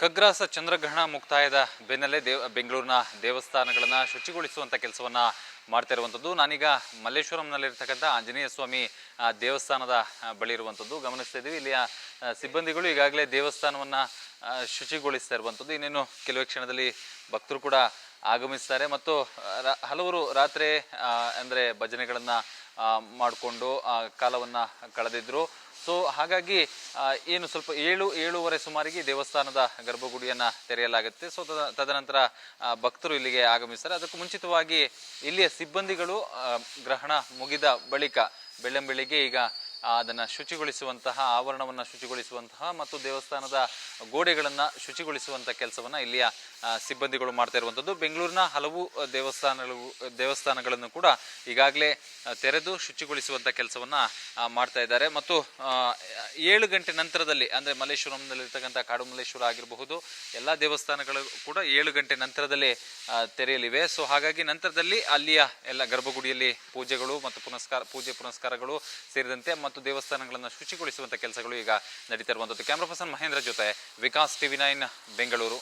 ಖಗ್ರಾಸ ಚಂದ್ರಗ್ರಹಣ ಮುಕ್ತಾಯದ ಬೆನ್ನಲ್ಲೇ ಬೆಂಗಳೂರಿನ ದೇವಸ್ಥಾನಗಳನ್ನು ಶುಚಿಗೊಳಿಸುವಂಥ ಕೆಲಸವನ್ನು ಮಾಡ್ತಾ ಇರುವಂಥದ್ದು. ನಾನೀಗ ಮಲ್ಲೇಶ್ವರಂನಲ್ಲಿರ್ತಕ್ಕಂಥ ಆಂಜನೇಯ ಸ್ವಾಮಿ ದೇವಸ್ಥಾನದ ಬಳಿ ಇರುವಂಥದ್ದು ಗಮನಿಸ್ತಾ ಇದ್ದೀವಿ. ಇಲ್ಲಿಯ ಸಿಬ್ಬಂದಿಗಳು ಈಗಾಗಲೇ ದೇವಸ್ಥಾನವನ್ನು ಶುಚಿಗೊಳಿಸ್ತಾ ಇರುವಂಥದ್ದು. ಇನ್ನೇನು ಕೆಲವೇ ಕ್ಷಣದಲ್ಲಿ ಭಕ್ತರು ಕೂಡ ಆಗಮಿಸ್ತಾರೆ ಮತ್ತು ಹಲವರು ರಾತ್ರಿ ಅಂದರೆ ಭಜನೆಗಳನ್ನು ಮಾಡಿಕೊಂಡು ಕಾಲವನ್ನು ಕಳೆದಿದ್ರು. ಸೊ ಹಾಗಾಗಿ ಏನು ಸ್ವಲ್ಪ 7-7:30 ಸುಮಾರಿಗೆ ದೇವಸ್ಥಾನದ ಗರ್ಭಗುಡಿಯನ್ನು ತೆರೆಯಲಾಗುತ್ತೆ. ಸೊ ತದನಂತರ ಭಕ್ತರು ಇಲ್ಲಿಗೆ ಆಗಮಿಸ್ತಾರೆ. ಅದಕ್ಕೂ ಮುಂಚಿತವಾಗಿ ಇಲ್ಲಿಯ ಸಿಬ್ಬಂದಿಗಳು ಗ್ರಹಣ ಮುಗಿದ ಬಳಿಕ ಬೆಳ್ಳಂಬೆಳಿಗ್ಗೆ ಈಗ ಅದನ್ನು ಶುಚಿಗೊಳಿಸುವಂತಹ ಆವರಣವನ್ನು ಶುಚಿಗೊಳಿಸುವಂತಹ ಮತ್ತು ದೇವಸ್ಥಾನದ ಗೋಡೆಗಳನ್ನು ಶುಚಿಗೊಳಿಸುವಂಥ ಕೆಲಸವನ್ನು ಇಲ್ಲಿಯ ಸಿಬ್ಬಂದಿಗಳು ಮಾಡ್ತಾ ಇರುವಂಥದ್ದು. ಬೆಂಗಳೂರಿನ ಹಲವು ದೇವಸ್ಥಾನಗಳನ್ನು ಕೂಡ ಈಗಾಗಲೇ ತೆರೆದು ಶುಚಿಗೊಳಿಸುವಂಥ ಕೆಲಸವನ್ನು ಮಾಡ್ತಾ ಇದ್ದಾರೆ. ಮತ್ತು 7 ಗಂಟೆ ನಂತರದಲ್ಲಿ ಅಂದರೆ ಮಲ್ಲೇಶ್ವರಂನಲ್ಲಿರ್ತಕ್ಕಂಥ ಕಾಡು ಮಲ್ಲೇಶ್ವರ ಆಗಿರಬಹುದು, ಎಲ್ಲ ದೇವಸ್ಥಾನಗಳು ಕೂಡ 7 ಗಂಟೆ ನಂತರದಲ್ಲೇ ತೆರೆಯಲಿವೆ. ಸೊ ಹಾಗಾಗಿ ನಂತರದಲ್ಲಿ ಅಲ್ಲಿಯ ಎಲ್ಲ ಗರ್ಭಗುಡಿಯಲ್ಲಿ ಪೂಜೆಗಳು ಮತ್ತು ಪೂಜೆ ಪುನಸ್ಕಾರಗಳು ಸೇರಿದಂತೆ ಮತ್ತು ದೇವಸ್ಥಾನಗಳನ್ನು ಶುಚಿಗೊಳಿಸುವಂಥ ಕೆಲಸಗಳು ಈಗ ನಡೀತಾ ಇರುವಂಥದ್ದು. ಕ್ಯಾಮ್ರಾ ಪರ್ಸನ್ ಮಹೇಂದ್ರ ಜೊತೆ ವಿಕಾಸ್ TV9 ಬೆಂಗಳೂರು.